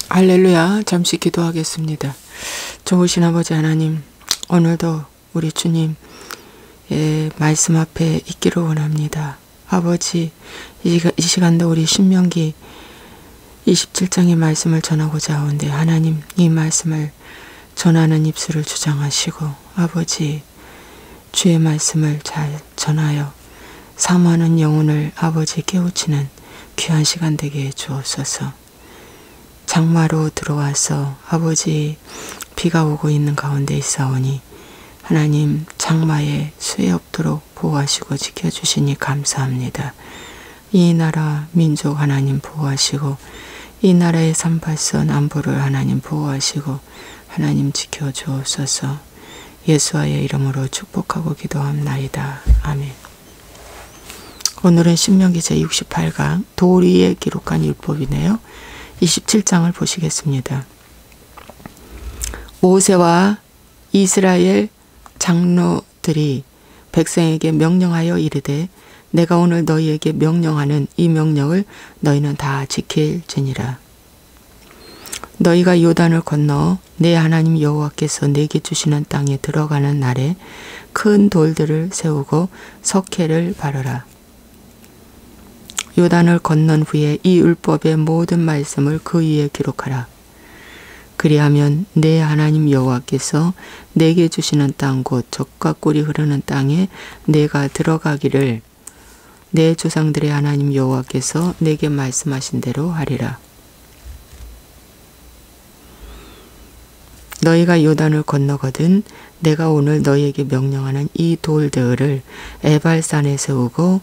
할렐루야. 잠시 기도하겠습니다. 좋으신 아버지 하나님, 오늘도 우리 주님의 말씀 앞에 있기를 원합니다. 아버지, 이 시간도 우리 신명기 27장의 말씀을 전하고자 하는데, 하나님 이 말씀을 전하는 입술을 주장하시고, 아버지 주의 말씀을 잘 전하여 사모하는 영혼을 아버지 깨우치는 귀한 시간 되게 해 주옵소서. 장마로 들어와서 아버지 비가 오고 있는 가운데 있사오니 하나님 장마에 수해 없도록 보호하시고 지켜주시니 감사합니다. 이 나라 민족 하나님 보호하시고 이 나라의 38선 안보를 하나님 보호하시고 하나님 지켜주옵소서. 예수와의 이름으로 축복하고 기도합나이다. 아멘. 오늘은 신명기 제68강 돌 위에 기록한 율법이네요. 27장을 보시겠습니다. 모세와 이스라엘 장로들이 백성에게 명령하여 이르되 내가 오늘 너희에게 명령하는 이 명령을 너희는 다 지킬지니라. 너희가 요단을 건너 내 하나님 여호와께서 내게 주시는 땅에 들어가는 날에 큰 돌들을 세우고 석회를 바르라. 요단을 건넌 후에 이 율법의 모든 말씀을 그 위에 기록하라. 그리하면 내 하나님 여호와께서 내게 주시는 땅 곧 젖과 꿀이 흐르는 땅에 내가 들어가기를 내 조상들의 하나님 여호와께서 내게 말씀하신 대로 하리라. 너희가 요단을 건너거든 내가 오늘 너희에게 명령하는 이 돌들을 에발산에 세우고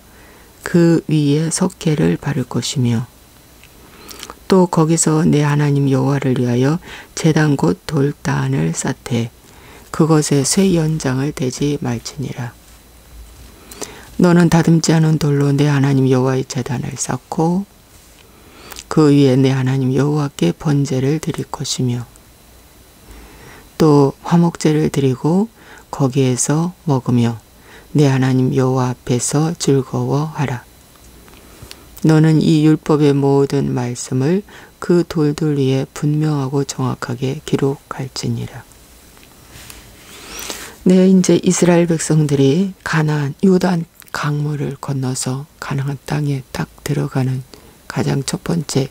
그 위에 석회를 바를 것이며 또 거기서 내 하나님 여호와를 위하여 제단 곧 돌단을 쌓되 그것에 쇠 연장을 대지 말지니라. 너는 다듬지 않은 돌로 내 하나님 여호와의 제단을 쌓고 그 위에 내 하나님 여호와께 번제를 드릴 것이며 또 화목제를 드리고 거기에서 먹으며 내 하나님 여호와 앞에서 즐거워하라. 너는 이 율법의 모든 말씀을 그 돌들 위에 분명하고 정확하게 기록할지니라. 네, 이제 이스라엘 백성들이 가나안 요단 강물을 건너서 가나안 땅에 딱 들어가는 가장 첫 번째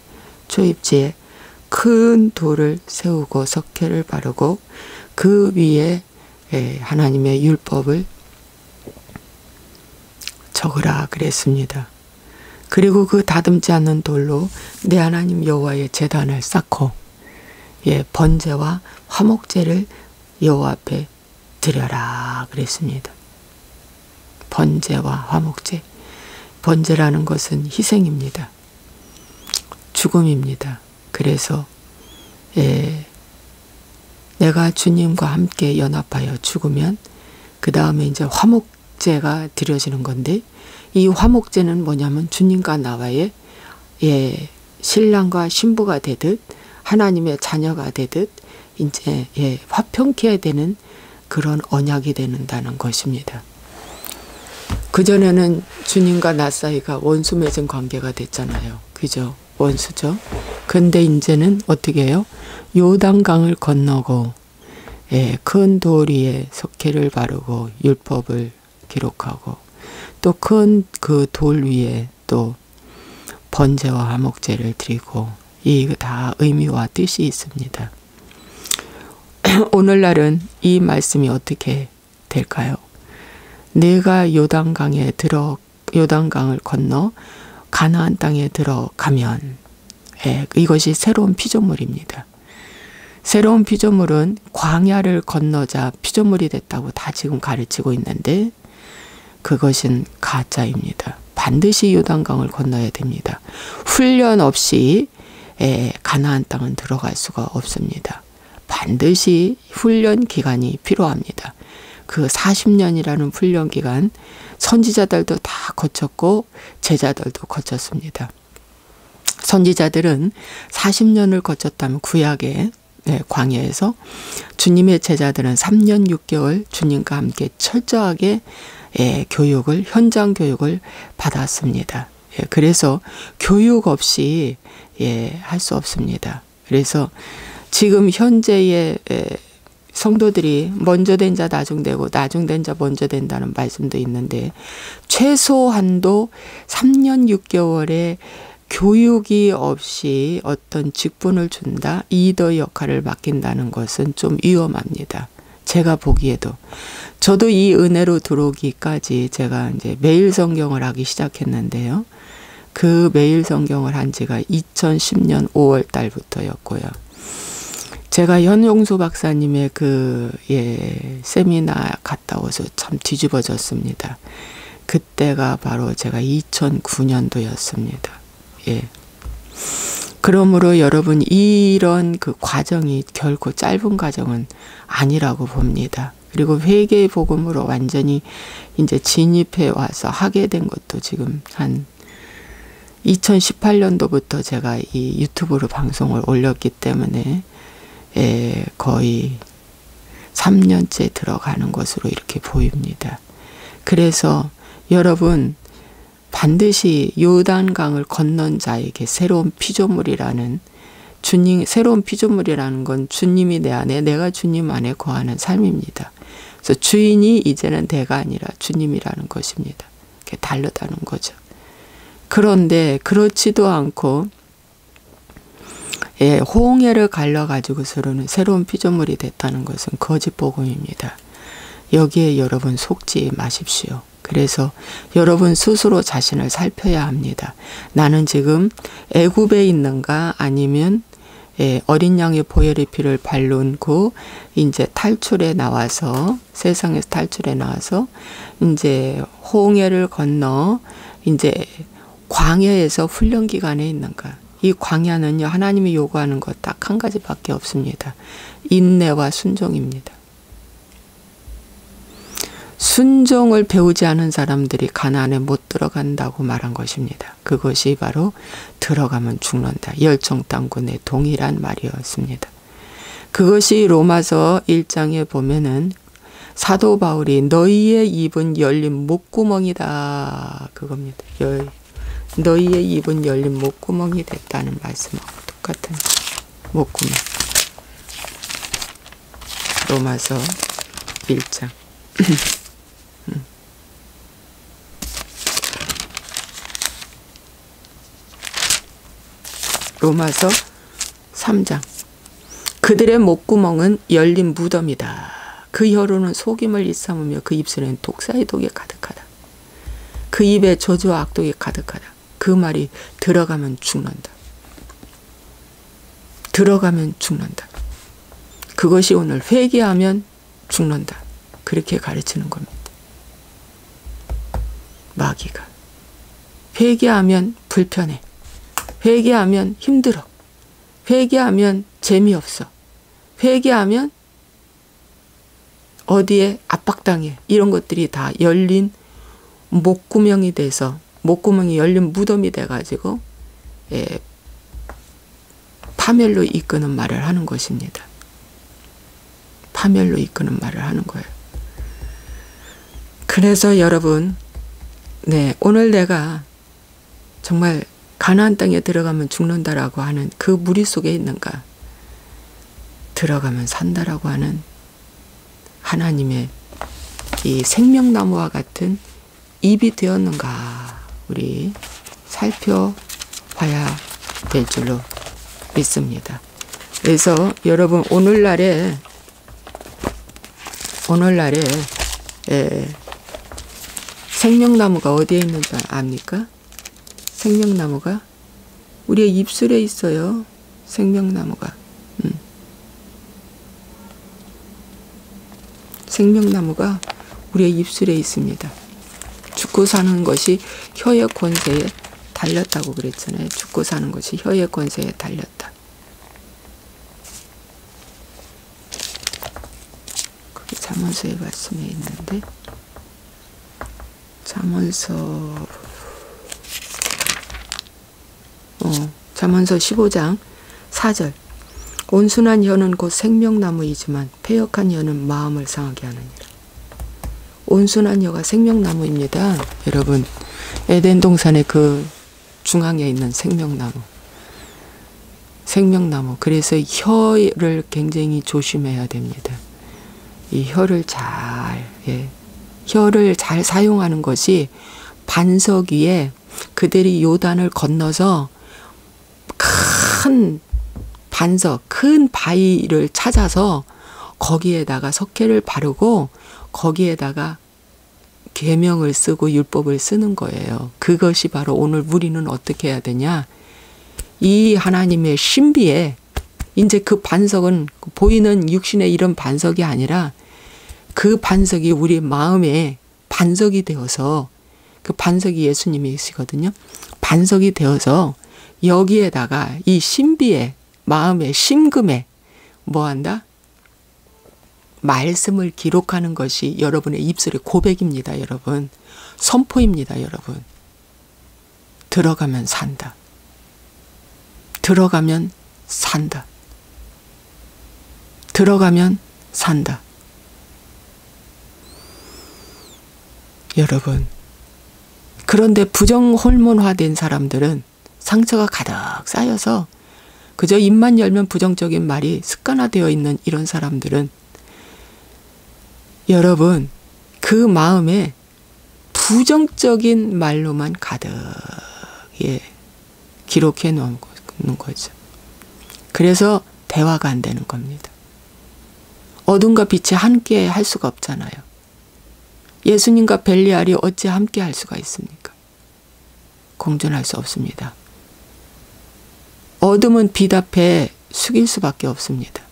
초입지에 큰 돌을 세우고 석회를 바르고 그 위에 하나님의 율법을 적으라 그랬습니다. 그리고 그 다듬지 않는 돌로 내 하나님 여호와의 제단을 쌓고 번제와 화목제를 여호와 앞에 드려라 그랬습니다. 번제와 화목제. 번제라는 것은 희생입니다. 죽음입니다. 그래서 내가 주님과 함께 연합하여 죽으면 그 다음에 이제 화목제가 드려지는 건데 이 화목제는 뭐냐면 주님과 나와의 신랑과 신부가 되듯 하나님의 자녀가 되듯 이제 화평케 되는 그런 언약이 되는다는 것입니다. 그전에는 주님과 나 사이가 원수 맺은 관계가 됐잖아요. 그죠? 원수죠. 근데 이제는 어떻게 해요? 요단강을 건너고 큰 돌 위에 석회를 바르고 율법을 기록하고 또 큰 그 돌 위에 또 번제와 화목제를 드리고 이 다 의미와 뜻이 있습니다. 오늘날은 이 말씀이 어떻게 될까요? 내가 요단강을 건너 가나안 땅에 들어가면 이것이 새로운 피조물입니다. 새로운 피조물은 광야를 건너자 피조물이 됐다고 다 지금 가르치고 있는데 그것은 가짜입니다. 반드시 요단강을 건너야 됩니다. 훈련 없이 가나안 땅은 들어갈 수가 없습니다. 반드시 훈련 기간이 필요합니다. 그 40년이라는 훈련 기간 선지자들도 다 거쳤고 제자들도 거쳤습니다. 선지자들은 40년을 거쳤다면 구약의 광야에서 주님의 제자들은 3년 6개월 주님과 함께 철저하게 교육을 현장 교육을 받았습니다. 그래서 교육 없이 할 수 없습니다. 그래서 지금 현재의 성도들이 먼저 된 자 나중되고 나중된 자 먼저 된다는 말씀도 있는데 최소한도 3년 6개월의 교육이 없이 어떤 직분을 준다, 리더 역할을 맡긴다는 것은 좀 위험합니다. 제가 보기에도. 저도 이 은혜로 들어오기까지 제가 이제 매일 성경을 하기 시작했는데요. 그 매일 성경을 한 지가 2010년 5월 달부터였고요. 제가 현용수 박사님의 세미나 갔다 와서 참 뒤집어졌습니다. 그때가 바로 제가 2009년도였습니다. 예. 그러므로 여러분 이런 그 과정이 결코 짧은 과정은 아니라고 봅니다. 그리고 회개의 복음으로 완전히 이제 진입해 와서 하게 된 것도 지금 한 2018년도부터 제가 이 유튜브로 방송을 올렸기 때문에 거의 3년째 들어가는 것으로 이렇게 보입니다. 그래서 여러분 반드시 요단강을 건넌 자에게 새로운 피조물이라는 새로운 피조물이라는 건 주님이 내 안에 내가 주님 안에 거하는 삶입니다. 그래서 주인이 이제는 내가 아니라 주님이라는 것입니다. 이렇게 다르다는 거죠. 그런데 그렇지도 않고 홍해를 갈라가지고서는 새로운 피조물이 됐다는 것은 거짓 복음입니다. 여기에 여러분 속지 마십시오. 그래서 여러분 스스로 자신을 살펴야 합니다. 나는 지금 애굽에 있는가 아니면 어린 양의 보혈의 피를 발론고 이제 탈출해 나와서 세상에서 탈출해 나와서 이제 홍해를 건너 이제 광야에서 훈련 기간에 있는가. 이 광야는요 하나님이 요구하는 것 딱 한 가지밖에 없습니다. 인내와 순종입니다. 순종을 배우지 않은 사람들이 가나안에 못 들어간다고 말한 것입니다. 그것이 바로 들어가면 죽는다. 열정당군의 동일한 말이었습니다. 그것이 로마서 1장에 보면은 사도 바울이 너희의 입은 열린 목구멍이다. 그겁니다. 너희의 입은 열린 목구멍이 됐다는 말씀하고 똑같은 목구멍. 로마서 1장. 로마서 3장. 그들의 목구멍은 열린 무덤이다. 그 혀로는 속임을 일삼으며 그 입술에는 독사의 독이 가득하다. 그 입에 저주와 악독이 가득하다. 그 말이 들어가면 죽는다. 들어가면 죽는다. 그것이 오늘 회개하면 죽는다. 그렇게 가르치는 겁니다. 마귀가. 회개하면 불편해. 회개하면 힘들어. 회개하면 재미없어. 회개하면 어디에 압박당해. 이런 것들이 다 열린 목구멍이 돼서 목구멍이 열린 무덤이 돼가지고 파멸로 이끄는 말을 하는 것입니다. 파멸로 이끄는 말을 하는 거예요. 그래서 여러분 오늘 내가 정말 가나안 땅에 들어가면 죽는다라고 하는 그 무리 속에 있는가? 들어가면 산다라고 하는 하나님의 이 생명나무와 같은 입이 되었는가? 우리 살펴봐야 될 줄로 믿습니다. 그래서 여러분 오늘날에 생명나무가 어디에 있는 줄 압니까? 생명나무가 우리의 입술에 있어요. 생명나무가. 생명나무가 우리의 입술에 있습니다. 죽고 사는 것이 혀의 권세에 달렸다고 그랬잖아요. 죽고 사는 것이 혀의 권세에 달렸다. 거기 잠언서의 말씀에 있는데 잠언서 15장 4절. 온순한 혀는 곧 생명나무이지만 패역한 혀는 마음을 상하게 하느니라. 온순한 혀가 생명나무입니다. 여러분 에덴 동산의 그 중앙에 있는 생명나무. 생명나무. 그래서 혀를 굉장히 조심해야 됩니다. 이 혀를 혀를 잘 사용하는 것이 반석 위에 그들이 요단을 건너서 큰 반석, 큰 바위를 찾아서 거기에다가 석회를 바르고 거기에다가 계명을 쓰고 율법을 쓰는 거예요. 그것이 바로 오늘 우리는 어떻게 해야 되냐? 이 하나님의 신비에 이제 그 반석은 보이는 육신의 이런 반석이 아니라 그 반석이 우리 마음에 반석이 되어서 그 반석이 예수님이시거든요. 반석이 되어서 여기에다가 이 신비에 마음의 심금에 뭐한다? 말씀을 기록하는 것이 여러분의 입술의 고백입니다. 여러분. 선포입니다. 여러분. 들어가면 산다. 들어가면 산다. 들어가면 산다. 여러분. 그런데 부정 호르몬화된 사람들은 상처가 가득 쌓여서 그저 입만 열면 부정적인 말이 습관화되어 있는 이런 사람들은 여러분 그 마음에 부정적인 말로만 가득 기록해 놓는 거죠. 그래서 대화가 안 되는 겁니다. 어둠과 빛이 함께 할 수가 없잖아요. 예수님과 벨리알이 어찌 함께 할 수가 있습니까? 공존할 수 없습니다. 어둠은 빛 앞에 숙일 수밖에 없습니다.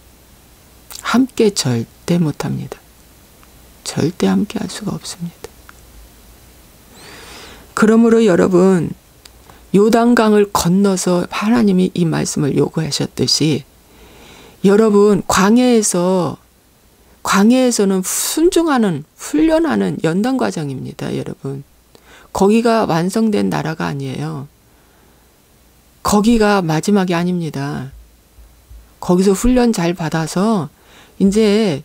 함께 절대 못합니다. 절대 함께 할 수가 없습니다. 그러므로 여러분 요단강을 건너서 하나님이 이 말씀을 요구하셨듯이 여러분 광야에서는 순종하는 훈련하는 연단 과정입니다. 여러분. 거기가 완성된 나라가 아니에요. 거기가 마지막이 아닙니다. 거기서 훈련 잘 받아서 이제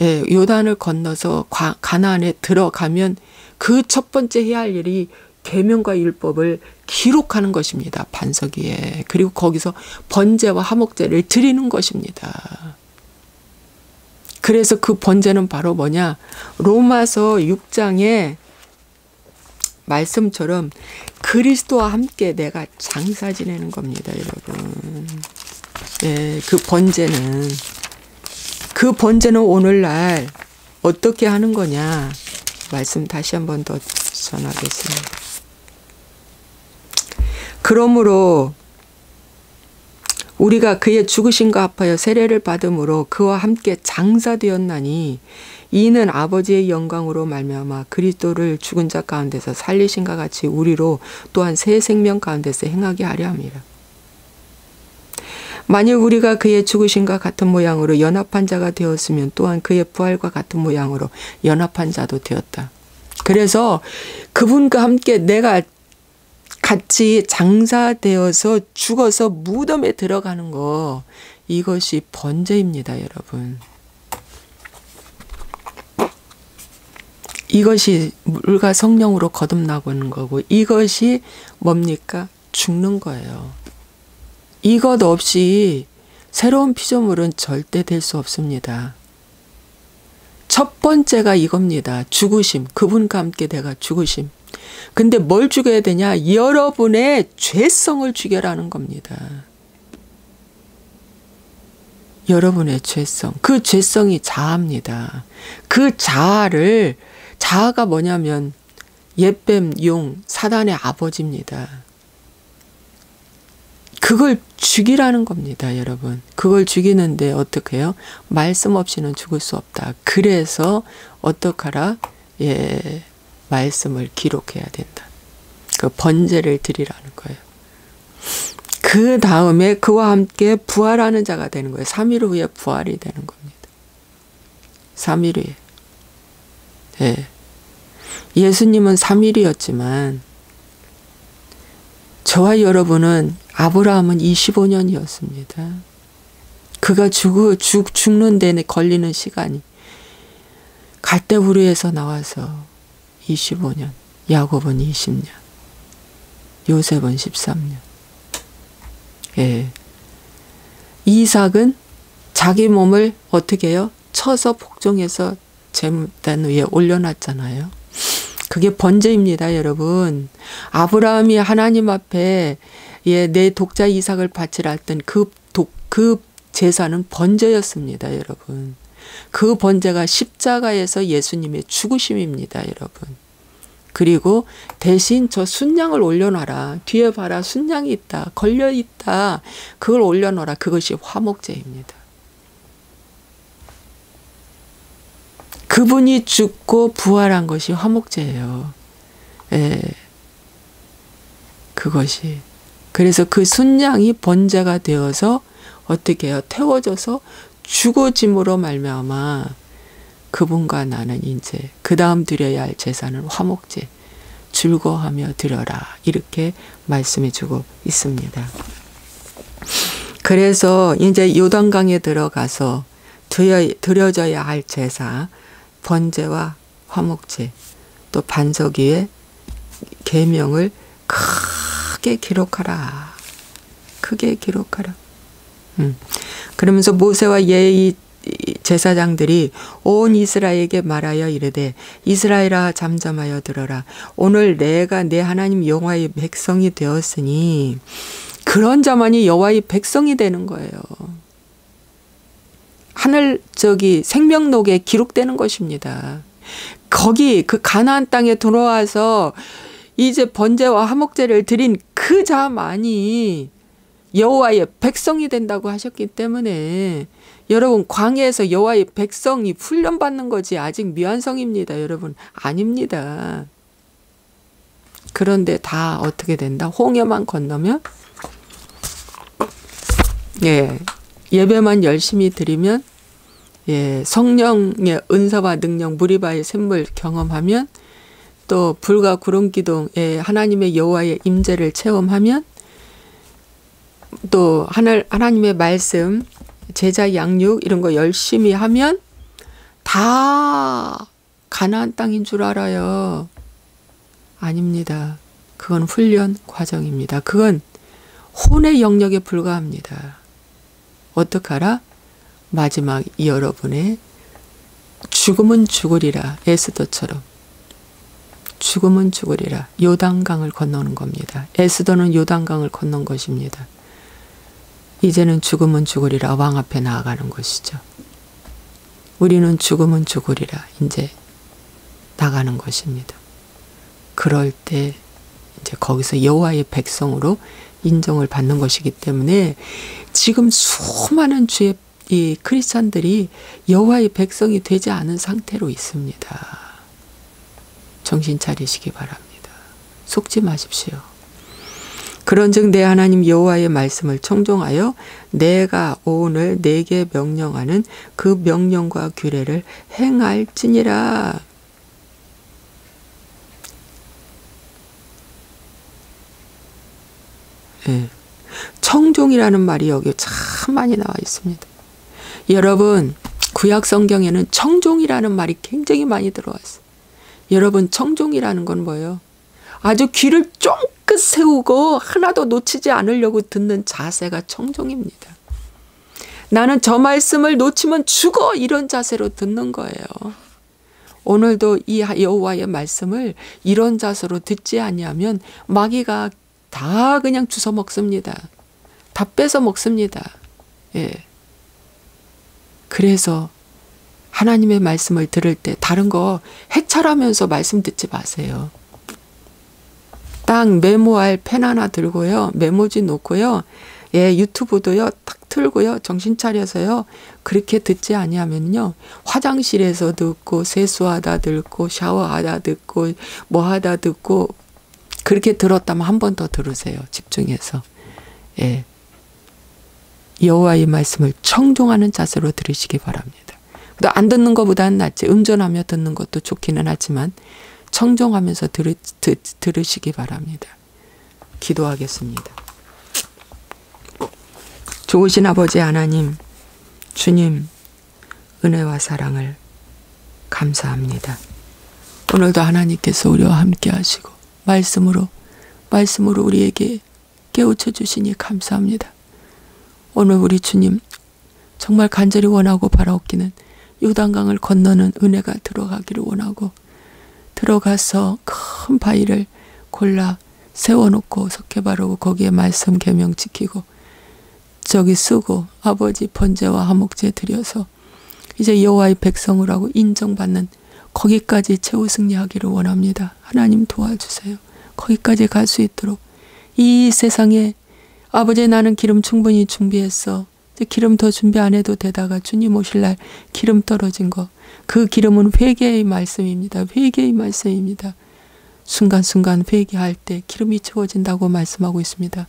요단을 건너서 가나안에 들어가면 그 첫 번째 해야 할 일이 계명과 율법을 기록하는 것입니다. 반석 위에. 그리고 거기서 번제와 화목제를 드리는 것입니다. 그래서 그 번제는 바로 뭐냐? 로마서 6장에 말씀처럼 그리스도와 함께 내가 장사 지내는 겁니다. 여러분. 그 번제는 오늘날 어떻게 하는 거냐? 말씀 다시 한 번 더 전하겠습니다. 그러므로 우리가 그의 죽으심과 합하여 세례를 받음으로 그와 함께 장사되었나니 이는 아버지의 영광으로 말미암아 그리스도를 죽은 자 가운데서 살리신과 같이 우리로 또한 새 생명 가운데서 행하게 하려 함이라. 만일 우리가 그의 죽으심과 같은 모양으로 연합한 자가 되었으면 또한 그의 부활과 같은 모양으로 연합한 자도 되었다. 그래서 그분과 함께 내가 같이 장사되어서 죽어서 무덤에 들어가는 거, 이것이 번제입니다, 여러분. 이것이 물과 성령으로 거듭나고는 거고, 이것이 뭡니까? 죽는 거예요. 이것 없이 새로운 피조물은 절대 될 수 없습니다. 첫 번째가 이겁니다. 죽으심. 그분과 함께 내가 죽으심. 근데 뭘 죽여야 되냐? 여러분의 죄성을 죽여라는 겁니다. 여러분의 죄성. 그 죄성이 자아입니다. 그 자아가 뭐냐면 옛뱀, 용, 사단의 아버지입니다. 그걸 죽이라는 겁니다, 여러분. 그걸 죽이는데 어떻게 해요? 말씀 없이는 죽을 수 없다. 그래서 어떡하라? 말씀을 기록해야 된다. 그 번제를 드리라는 거예요. 그 다음에 그와 함께 부활하는 자가 되는 거예요. 3일 후에 부활이 되는 겁니다. 3일 후에. 예수님은 3일이었지만 저와 여러분은 아브라함은 25년이었습니다. 그가 죽는 데에 걸리는 시간이 갈대우르에서 나와서 25년, 야곱은 20년, 요셉은 13년. 이삭은 자기 몸을 어떻게 해요? 쳐서 복종해서 제단 위에 올려놨잖아요. 그게 번제입니다, 여러분. 아브라함이 하나님 앞에 내 독자 이삭을 바치라 했던 그 제사는 번제였습니다, 여러분. 그 번제가 십자가에서 예수님의 죽으심입니다, 여러분. 그리고 대신 저 순양을 올려놔라. 뒤에 봐라, 순양이 있다. 걸려있다. 그걸 올려놓아라. 그것이 화목제입니다. 그분이 죽고 부활한 것이 화목제예요. 예. 그것이. 그래서 그 순양이 번제가 되어서 어떻게 해요? 태워져서 죽어짐으로 말미암아 그분과 나는 이제 그 다음 드려야 할 제사는 화목제, 즐거워하며 드려라, 이렇게 말씀해 주고 있습니다. 그래서 이제 요단강에 들어가서 드려져야 할 제사, 번제와 화목제, 또 반석 위에 계명을 크게 기록하라. 크게 기록하라. 그러면서 모세와 예의 제사장들이 온 이스라엘에게 말하여 이르되 이스라엘아 잠잠하여 들어라. 오늘 내가 내 하나님 여호와의 백성이 되었으니, 그런 자만이 여호와의 백성이 되는 거예요. 하늘 생명록에 기록되는 것입니다. 거기 그 가나안 땅에 들어와서 이제 번제와 화목제를 드린 그 자만이 여호와의 백성이 된다고 하셨기 때문에, 여러분, 광야에서 여호와의 백성이 훈련받는 거지 아직 미완성입니다, 여러분. 아닙니다. 그런데 다 어떻게 된다? 홍해만 건너면, 예배만 열심히 드리면, 성령의 은사와 능력, 무리바의 샘물 경험하면, 또 불과 구름 기둥, 하나님의 여호와의 임재를 체험하면, 또 하나님의 말씀, 제자 양육 이런 거 열심히 하면 다 가나안 땅인 줄 알아요. 아닙니다. 그건 훈련 과정입니다. 그건 혼의 영역에 불과합니다. 어떡하라? 마지막 여러분의 죽음은 죽으리라, 에스더처럼 죽음은 죽으리라, 요단강을 건너는 겁니다. 에스더는 요단강을 건넌 것입니다. 이제는 죽음은 죽으리라, 왕 앞에 나아가는 것이죠. 우리는 죽음은 죽으리라, 이제 나가는 것입니다. 그럴 때 이제 거기서 여호와의 백성으로 인정을 받는 것이기 때문에 지금 수많은 주의 이 크리스찬들이 여호와의 백성이 되지 않은 상태로 있습니다. 정신 차리시기 바랍니다. 속지 마십시오. 그런즉 내 하나님 여호와의 말씀을 청종하여 내가 오늘 내게 명령하는 그 명령과 규례를 행할지니라. 청종이라는 말이 여기 참 많이 나와 있습니다. 여러분, 구약 성경에는 청종이라는 말이 굉장히 많이 들어왔어요. 여러분, 청종이라는 건 뭐예요? 아주 귀를 쫑긋 세우고 하나도 놓치지 않으려고 듣는 자세가 청종입니다. 나는 저 말씀을 놓치면 죽어, 이런 자세로 듣는 거예요. 오늘도 이 여호와의 말씀을 이런 자세로 듣지 아니하면 마귀가 다 그냥 주워 먹습니다. 다 뺏어 먹습니다. 그래서 하나님의 말씀을 들을 때 다른 거 해찰하면서 말씀 듣지 마세요. 딱 메모할 펜 하나 들고요. 메모지 놓고요. 유튜브도요. 딱 틀고요. 정신 차려서요. 그렇게 듣지 아니하면요. 화장실에서 듣고, 세수하다 듣고, 샤워하다 듣고, 뭐 하다 듣고, 그렇게 들었다면 한 번 더 들으세요. 집중해서. 여호와의 말씀을 청종하는 자세로 들으시기 바랍니다. 안 듣는 것보다는 낫지. 운전하며 듣는 것도 좋기는 하지만 청종하면서 들으시기 바랍니다. 기도하겠습니다. 좋으신 아버지 하나님, 주님, 은혜와 사랑을 감사합니다. 오늘도 하나님께서 우리와 함께 하시고 말씀으로 우리에게 깨우쳐 주시니 감사합니다. 오늘 우리 주님 정말 간절히 원하고 바라옵기는 요단강을 건너는 은혜가 들어가기를 원하고, 들어가서 큰 바위를 골라 세워놓고 석회 바르고 거기에 말씀 계명 지키고 저기 쓰고 아버지 번제와 화목제 드려서 이제 여호와의 백성을 하고 인정받는 거기까지 최후 승리하기를 원합니다. 하나님 도와주세요. 거기까지 갈 수 있도록. 이 세상에 아버지 나는 기름 충분히 준비했어. 이제 기름 더 준비 안 해도 되다가 주님 오실 날 기름 떨어진 거, 그 기름은 회개의 말씀입니다. 회개의 말씀입니다. 순간순간 회개할 때 기름이 채워진다고 말씀하고 있습니다.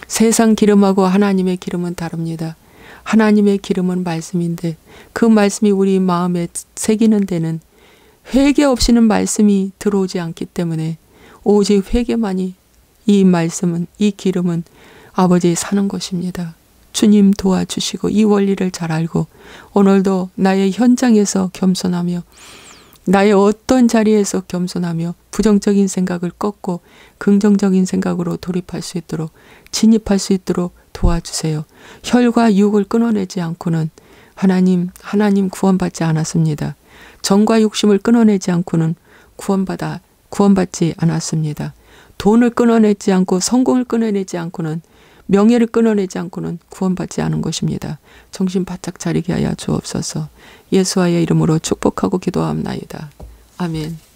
세상 기름하고 하나님의 기름은 다릅니다. 하나님의 기름은 말씀인데 그 말씀이 우리 마음에 새기는 데는 회개 없이는 말씀이 들어오지 않기 때문에 오직 회개만이, 이 말씀은, 이 기름은 아버지 사는 것입니다. 주님 도와주시고 이 원리를 잘 알고 오늘도 나의 현장에서 겸손하며 나의 어떤 자리에서 겸손하며 부정적인 생각을 꺾고 긍정적인 생각으로 돌입할 수 있도록, 진입할 수 있도록 도와주세요. 혈과 육을 끊어내지 않고는 하나님 구원받지 않았습니다. 정과 욕심을 끊어내지 않고는 구원받지 않았습니다. 돈을 끊어내지 않고 성공을 끊어내지 않고는, 명예를 끊어내지 않고는 구원받지 않은 것입니다. 정신 바짝 차리게 하여 주옵소서. 예수와의 이름으로 축복하고 기도합나이다. 아멘.